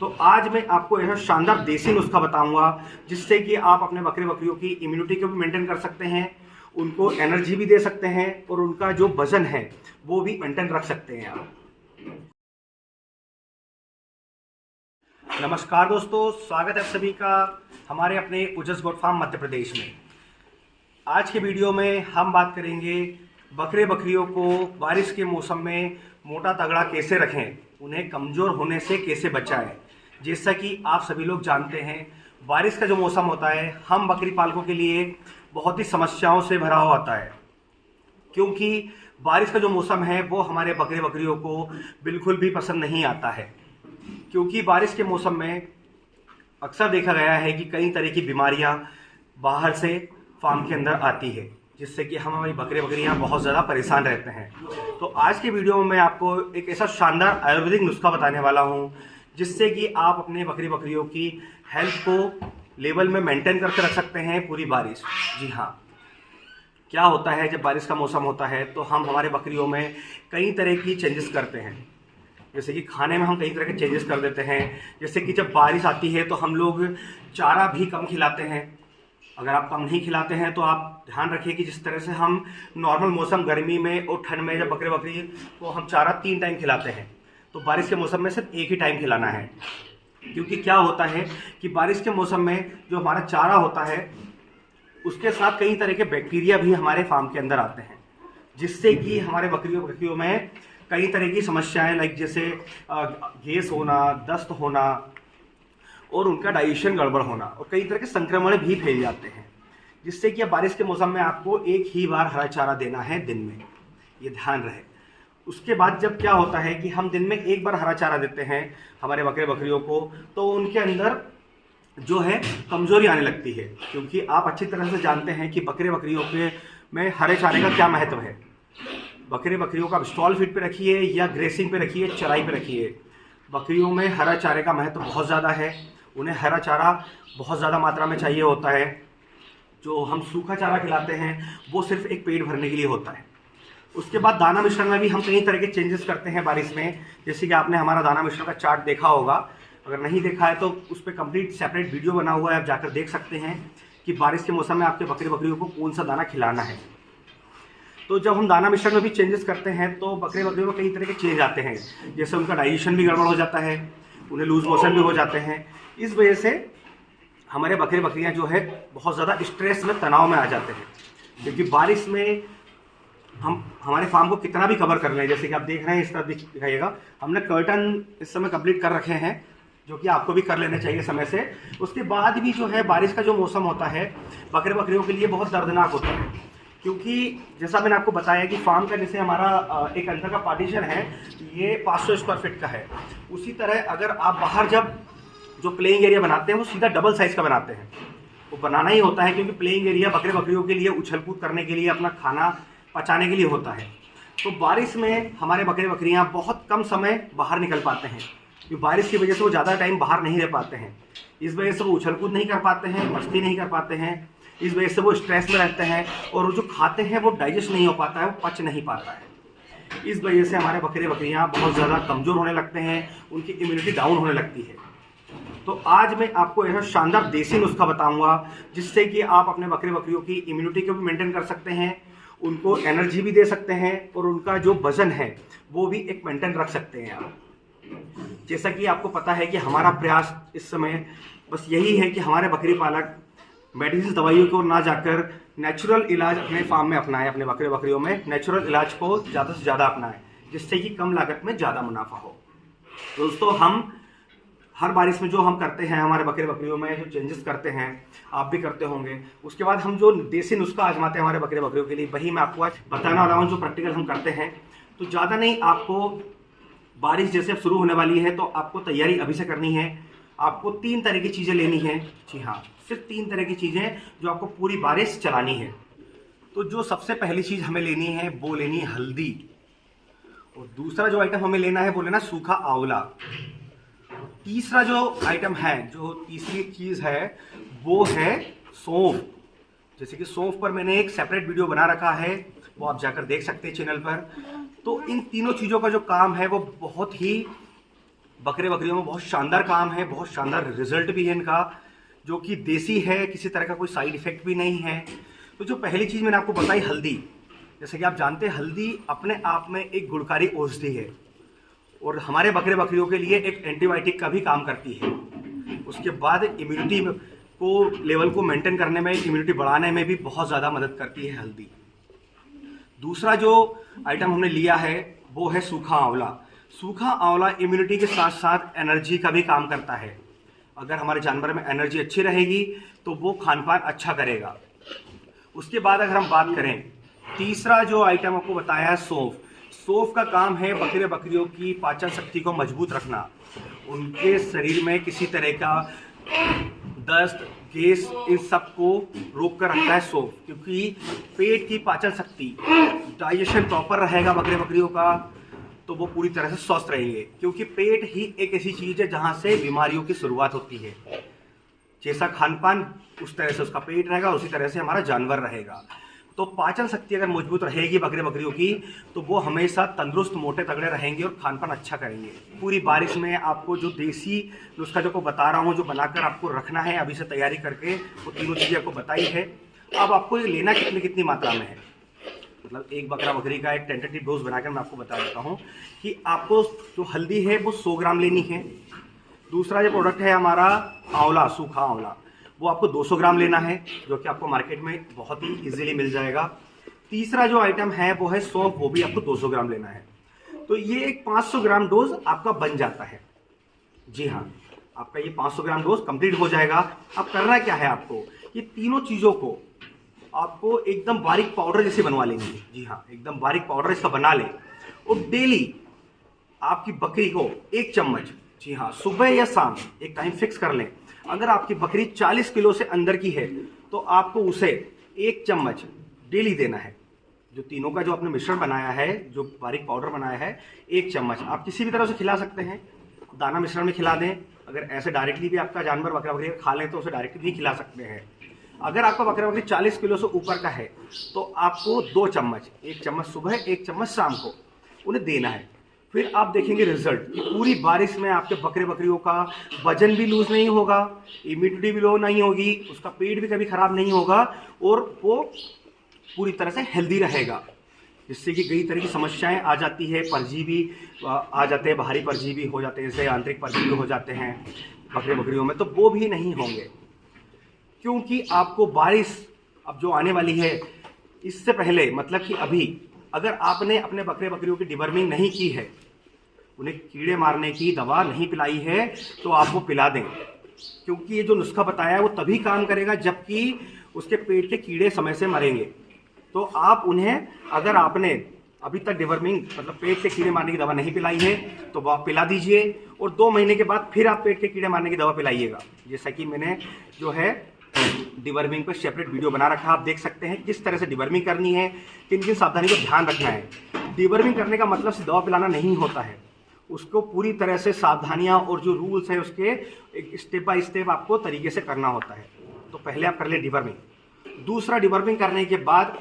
तो आज मैं आपको यह शानदार देसी नुस्खा बताऊंगा जिससे कि आप अपने बकरे बकरियों की इम्यूनिटी को भी मेंटेन कर सकते हैं, उनको एनर्जी भी दे सकते हैं और उनका जो वजन है वो भी मेंटेन रख सकते हैं आप। नमस्कार दोस्तों, स्वागत है आप सभी का हमारे अपने उजस गोट फार्म मध्य प्रदेश में। आज के वीडियो में हम बात करेंगे बकरे बकरियों को बारिश के मौसम में मोटा तगड़ा कैसे रखें, उन्हें कमज़ोर होने से कैसे बचाएं। जैसा कि आप सभी लोग जानते हैं, बारिश का जो मौसम होता है हम बकरी पालकों के लिए बहुत ही समस्याओं से भरा हुआ होता है, क्योंकि बारिश का जो मौसम है वो हमारे बकरे बकरियों को बिल्कुल भी पसंद नहीं आता है। क्योंकि बारिश के मौसम में अक्सर देखा गया है कि कई तरह की बीमारियां बाहर से फार्म के अंदर आती है, जिससे कि हम हमारी बकरे बकरियां बहुत ज़्यादा परेशान रहते हैं। तो आज के वीडियो में मैं आपको एक ऐसा शानदार आयुर्वेदिक नुस्खा बताने वाला हूं जिससे कि आप अपने बकरी बकरियों की हेल्थ को लेवल में मेंटेन करके रख सकते हैं पूरी बारिश। जी हाँ, क्या होता है जब बारिश का मौसम होता है तो हम हमारे बकरियों में कई तरह की चेंजेस करते हैं। जैसे कि खाने में हम कई तरह के चेंजेस कर देते हैं। जैसे कि जब बारिश आती है तो हम लोग चारा भी कम खिलाते हैं। अगर आप कम नहीं खिलाते हैं तो आप ध्यान रखिए कि जिस तरह से हम नॉर्मल मौसम गर्मी में और ठंड में जब बकरे बकरी को हम चारा 3 टाइम खिलाते हैं, तो बारिश के मौसम में सिर्फ 1 ही टाइम खिलाना है। क्योंकि क्या होता है कि बारिश के मौसम में जो हमारा चारा होता है उसके साथ कई तरह के बैक्टीरिया भी हमारे फार्म के अंदर आते हैं, जिससे कि हमारे बकरियों में कई तरह की समस्याएं लाइक जैसे गैस होना, दस्त होना और उनका डाइजेशन गड़बड़ होना और कई तरह के संक्रमण भी फैल जाते हैं। जिससे कि अब बारिश के मौसम में आपको एक ही बार हरा चारा देना है दिन में, ये ध्यान रहे। उसके बाद जब क्या होता है कि हम दिन में एक बार हरा चारा देते हैं हमारे बकरे बकरियों को, तो उनके अंदर जो है कमजोरी आने लगती है। क्योंकि आप अच्छी तरह से जानते हैं कि बकरे बकरियों के में हरे चारे का क्या महत्व है। बकरे बकरियों का स्टॉल फीड पे रखिए या ग्रेसिंग पे रखिए, चराई पे रखिए, बकरियों में हरा चारे का महत्व बहुत ज़्यादा है। उन्हें हरा चारा बहुत ज़्यादा मात्रा में चाहिए होता है। जो हम सूखा चारा खिलाते हैं वो सिर्फ एक पेट भरने के लिए होता है। उसके बाद दाना मिश्रण में भी हम कई तरह के चेंजेस करते हैं बारिश में। जैसे कि आपने हमारा दाना मिश्रण का चार्ट देखा होगा, अगर नहीं देखा है तो उस पर कंप्लीट सेपरेट वीडियो बना हुआ है, आप जाकर देख सकते हैं कि बारिश के मौसम में आपके बकरे बकरियों को कौन सा दाना खिलाना है। तो जब हम दाना मिश्रण में भी चेंजेस करते हैं तो बकरे बकरियों में कई तरह के चेंज आते हैं। जैसे उनका डाइजेशन भी गड़बड़ हो जाता है, उन्हें लूज मोशन भी हो जाते हैं। इस वजह से हमारे बकरे बकरियां जो है बहुत ज़्यादा स्ट्रेस में, तनाव में आ जाते हैं। क्योंकि बारिश में हम हमारे फार्म को कितना भी कवर कर रहे हैं, जैसे कि आप देख रहे हैं, इस तरह दिखाइएगा, हमने कर्टन इस समय कंप्लीट कर रखे हैं, जो कि आपको भी कर लेने चाहिए समय से। उसके बाद भी जो है बारिश का जो मौसम होता है बकरे बकरियों के लिए बहुत दर्दनाक होता है। क्योंकि जैसा मैंने आपको बताया कि फार्म का जैसे हमारा एक अंदर का पार्टीशन है, ये 500 स्क्वायर फीट का है। उसी तरह अगर आप बाहर जब जो प्लेइंग एरिया बनाते हैं वो सीधा डबल साइज़ का बनाते हैं। वो बनाना ही होता है क्योंकि प्लेइंग एरिया बकरे बकरियों के लिए उछल कूद करने के लिए, अपना खाना पचाने के लिए होता है। तो बारिश में हमारे बकरे बकरियां बहुत कम समय बाहर निकल पाते हैं, क्योंकि बारिश की वजह से वो ज़्यादा टाइम बाहर नहीं रह पाते हैं। इस वजह से वो उछल कूद नहीं कर पाते हैं, मस्ती नहीं कर पाते हैं। इस वजह से वो स्ट्रेस में रहते हैं और वो जो खाते हैं वो डाइजेस्ट नहीं हो पाता है, वो पच नहीं पाता है। इस वजह से हमारे बकरे बकरियां बहुत ज़्यादा कमज़ोर होने लगते हैं, उनकी इम्यूनिटी डाउन होने लगती है। तो आज मैं आपको यह शानदार देसी नुस्खा बताऊंगा जिससे कि आप अपने बकरे बकरियों की इम्यूनिटी को भी मेंटेन कर सकते हैं, उनको एनर्जी भी दे सकते हैं और उनका जो वजन है वो भी एक मेंटेन रख सकते हैं आप। जैसा कि आपको पता है कि हमारा प्रयास इस समय बस यही है कि हमारे बकरी पालक मेडिसिन दवाइयों को ना जाकर नेचुरल इलाज अपने फार्म में अपनाएं, अपने बकरे बकरियों में नेचुरल इलाज को ज़्यादा से ज़्यादा अपनाएं, जिससे कि कम लागत में ज़्यादा मुनाफा हो। दोस्तों, हम हर बारिश में जो हम करते हैं हमारे बकरे बकरियों में जो चेंजेस करते हैं, आप भी करते होंगे। उसके बाद हम जो देसी नुस्खा आजमाते हैं हमारे बकरे बकरियों के लिए, वही मैं आपको आज बताने वाला हूँ, जो प्रैक्टिकल हम करते हैं। तो ज़्यादा नहीं, आपको बारिश जैसे शुरू होने वाली है तो आपको तैयारी अभी से करनी है। आपको 3 तरह की चीज़ें लेनी है। जी हाँ, सिर्फ 3 तरह की चीज़ें जो आपको पूरी बारिश चलानी है। तो जो सबसे पहली चीज़ हमें लेनी है वो लेनी है हल्दी, और दूसरा जो आइटम हमें लेना है वो लेना सूखा आंवला। तीसरा जो आइटम है, जो तीसरी चीज़ है वो है सौंफ। जैसे कि सौंफ पर मैंने एक सेपरेट वीडियो बना रखा है, वो आप जाकर देख सकते हैं चैनल पर। तो इन तीनों चीज़ों का जो काम है वो बहुत ही बकरे बकरियों में बहुत शानदार काम है, बहुत शानदार रिजल्ट भी है इनका, जो कि देसी है, किसी तरह का कोई साइड इफेक्ट भी नहीं है। तो जो पहली चीज़ मैंने आपको बताई हल्दी, जैसे कि आप जानते हैं हल्दी अपने आप में एक गुणकारी औषधि है और हमारे बकरे बकरियों के लिए एक एंटीबायोटिक का भी काम करती है। उसके बाद इम्यूनिटी को लेवल को मेंटेन करने में, इम्यूनिटी बढ़ाने में भी बहुत ज़्यादा मदद करती है हल्दी। दूसरा जो आइटम हमने लिया है वो है सूखा आंवला। सूखा आंवला इम्यूनिटी के साथ साथ एनर्जी का भी काम करता है। अगर हमारे जानवर में एनर्जी अच्छी रहेगी तो वो खान पान अच्छा करेगा। उसके बाद अगर हम बात करें, तीसरा जो आइटम आपको बताया है सौंफ। सौंफ का काम है बकरे बकरियों की पाचन शक्ति को मजबूत रखना, उनके शरीर में किसी तरह का दस्त, गैस, इन सब को रोक कर रखता है सौंफ, क्योंकि पेट की पाचन शक्ति, डाइजेशन प्रॉपर रहेगा बकरे बकरियों का तो वो पूरी तरह से स्वस्थ रहेंगे। क्योंकि पेट ही एक ऐसी चीज़ है जहाँ से बीमारियों की शुरुआत होती है। जैसा खान पान उस तरह से उसका पेट रहेगा, उसी तरह से हमारा जानवर रहेगा। तो पाचन शक्ति अगर मजबूत रहेगी बकरे बकरियों की तो वो हमेशा तंदुरुस्त, मोटे तगड़े रहेंगे और खान पान अच्छा करेंगे। पूरी बारिश में आपको जो देसी नुस्खा जो को बता रहा हूँ, जो बनाकर आपको रखना है अभी से तैयारी करके, वो तीनों चीज़ें आपको बताई है। अब आपको ये लेना कितनी मात्रा में है, मतलब एक बकरा बकरी का एक टेंटेटिव डोज बनाकर मैं आपको बता देता हूँ कि आपको जो हल्दी है वो 100 ग्राम लेनी है। दूसरा जो प्रोडक्ट है हमारा आंवला, सूखा आंवला, वो आपको 200 ग्राम लेना है, जो कि आपको मार्केट में बहुत ही इजीली मिल जाएगा। तीसरा जो आइटम है वो है सौंफ, वो भी आपको 200 ग्राम लेना है। तो ये एक 500 ग्राम डोज आपका बन जाता है। जी हाँ, आपका ये 500 ग्राम डोज कंप्लीट हो जाएगा। अब करना क्या है आपको, ये तीनों चीज़ों को आपको एकदम बारीक पाउडर जैसे बनवा लेंगे। जी हाँ, एकदम बारीक पाउडर इसका बना लें और डेली आपकी बकरी को 1 चम्मच, जी हाँ, सुबह या शाम एक टाइम फिक्स कर लें। अगर आपकी बकरी 40 किलो से अंदर की है तो आपको उसे 1 चम्मच डेली देना है। जो तीनों का जो आपने मिश्रण बनाया है, जो बारीक पाउडर बनाया है, 1 चम्मच आप किसी भी तरह से खिला सकते हैं। दाना मिश्रण में खिला दें, अगर ऐसे डायरेक्टली भी आपका जानवर बकरा बकरी खा लें तो उसे डायरेक्टली भी खिला सकते हैं। अगर आपका बकरा बकरी 40 किलो से ऊपर का है तो आपको 2 चम्मच, 1 चम्मच सुबह, 1 चम्मच शाम को उन्हें देना है। फिर आप देखेंगे रिजल्ट कि पूरी बारिश में आपके बकरे बकरियों का वजन भी लूज नहीं होगा, इम्यूनिटी भी लो नहीं होगी, उसका पेट भी कभी खराब नहीं होगा और वो पूरी तरह से हेल्दी रहेगा। जिससे कि कई तरह की समस्याएं आ जाती है, परजीवी आ जाते हैं, बाहरी परजीवी हो जाते हैं, जैसे आंतरिक परजीवी हो जाते हैं बकरे बकरियों में, तो वो भी नहीं होंगे। क्योंकि आपको बारिश अब जो आने वाली है, इससे पहले मतलब कि अभी अगर आपने अपने बकरे बकरियों की डिवर्मिंग नहीं की है, उन्हें कीड़े मारने की दवा नहीं पिलाई है, तो आप वो पिला दें। क्योंकि ये जो नुस्खा बताया है वो तभी काम करेगा जबकि उसके पेट के कीड़े समय से मरेंगे। तो आप उन्हें, अगर आपने अभी तक डिवर्मिंग मतलब पेट के कीड़े मारने की दवा नहीं पिलाई है तो वो आप पिला दीजिए और 2 महीने के बाद फिर आप पेट के कीड़े मारने की दवा पिलाइएगा। जैसा कि मैंने जो है डिवर्मिंग पर सेपरेट वीडियो बना रखा है, आप देख सकते हैं किस तरह से डिवर्मिंग करनी है, किन किन सावधानी को ध्यान रखना है। डिवर्मिंग करने का मतलब सिर्फ दवा पिलाना नहीं होता है, उसको पूरी तरह से सावधानियां और जो रूल्स है उसके एक स्टेप बाय स्टेप आपको तरीके से करना होता है। तो पहले आप कर ले डिवर्मिंग। दूसरा, डिवर्मिंग करने के बाद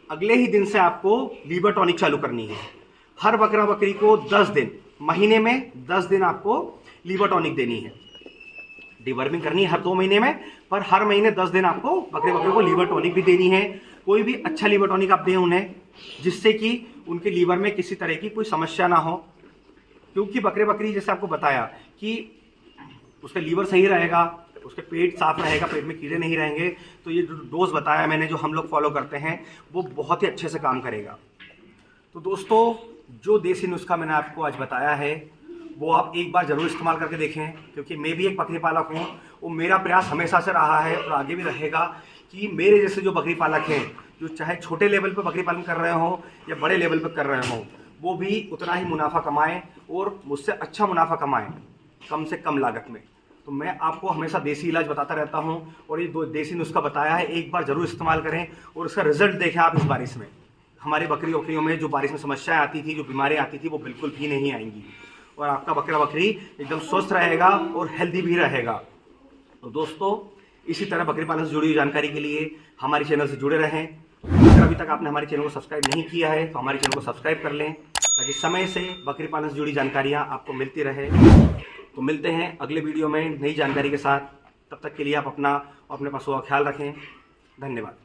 अगले ही दिन से आपको लीवर टॉनिक चालू करनी है। हर बकरा बकरी को 10 दिन, महीने में 10 दिन आपको लीवर टॉनिक देनी है। डिवर्मिंग करनी है हर 2 महीने में, पर हर महीने 10 दिन आपको बकरे बकरे को लीवर टॉनिक भी देनी है। कोई भी अच्छा लीवर टॉनिक आप दें उन्हें, जिससे कि उनके लीवर में किसी तरह की कोई समस्या ना हो। क्योंकि बकरे बकरी जैसे आपको बताया कि उसका लीवर सही रहेगा, उसके पेट साफ रहेगा, पेट में कीड़े नहीं रहेंगे, तो ये जो डोज बताया मैंने, जो हम लोग फॉलो करते हैं, वो बहुत ही अच्छे से काम करेगा। तो दोस्तों, जो देसी नुस्खा मैंने आपको आज बताया है वो आप एक बार ज़रूर इस्तेमाल करके देखें। क्योंकि मैं भी एक बकरी पालक हूँ, वो मेरा प्रयास हमेशा से रहा है और आगे भी रहेगा कि मेरे जैसे जो बकरी पालक हैं, जो चाहे छोटे लेवल पर बकरी पालन कर रहे हों या बड़े लेवल पर कर रहे हों, वो भी उतना ही मुनाफा कमाएं और मुझसे अच्छा मुनाफा कमाएं, कम से कम लागत में। तो मैं आपको हमेशा देसी इलाज बताता रहता हूं और ये 2 देसी नुस्खा बताया है, एक बार ज़रूर इस्तेमाल करें और उसका रिजल्ट देखें आप इस बारिश में। हमारी बकरी बकरियों में जो बारिश में समस्याएं आती थी, जो बीमारियां आती थी, वो बिल्कुल भी नहीं आएंगी और आपका बकरा बकरी एकदम स्वस्थ रहेगा और हेल्दी भी रहेगा। तो दोस्तों, इसी तरह बकरी पालन से जुड़ी हुई जानकारी के लिए हमारे चैनल से जुड़े रहें। अगर अभी तक आपने हमारे चैनल को सब्सक्राइब नहीं किया है तो हमारे चैनल को सब्सक्राइब कर लें। ताकि समय से बकरी पालन से जुड़ी जानकारियाँ आपको मिलती रहे। तो मिलते हैं अगले वीडियो में नई जानकारी के साथ। तब तक के लिए आप अपना अपने पशुओं का ख्याल रखें। धन्यवाद।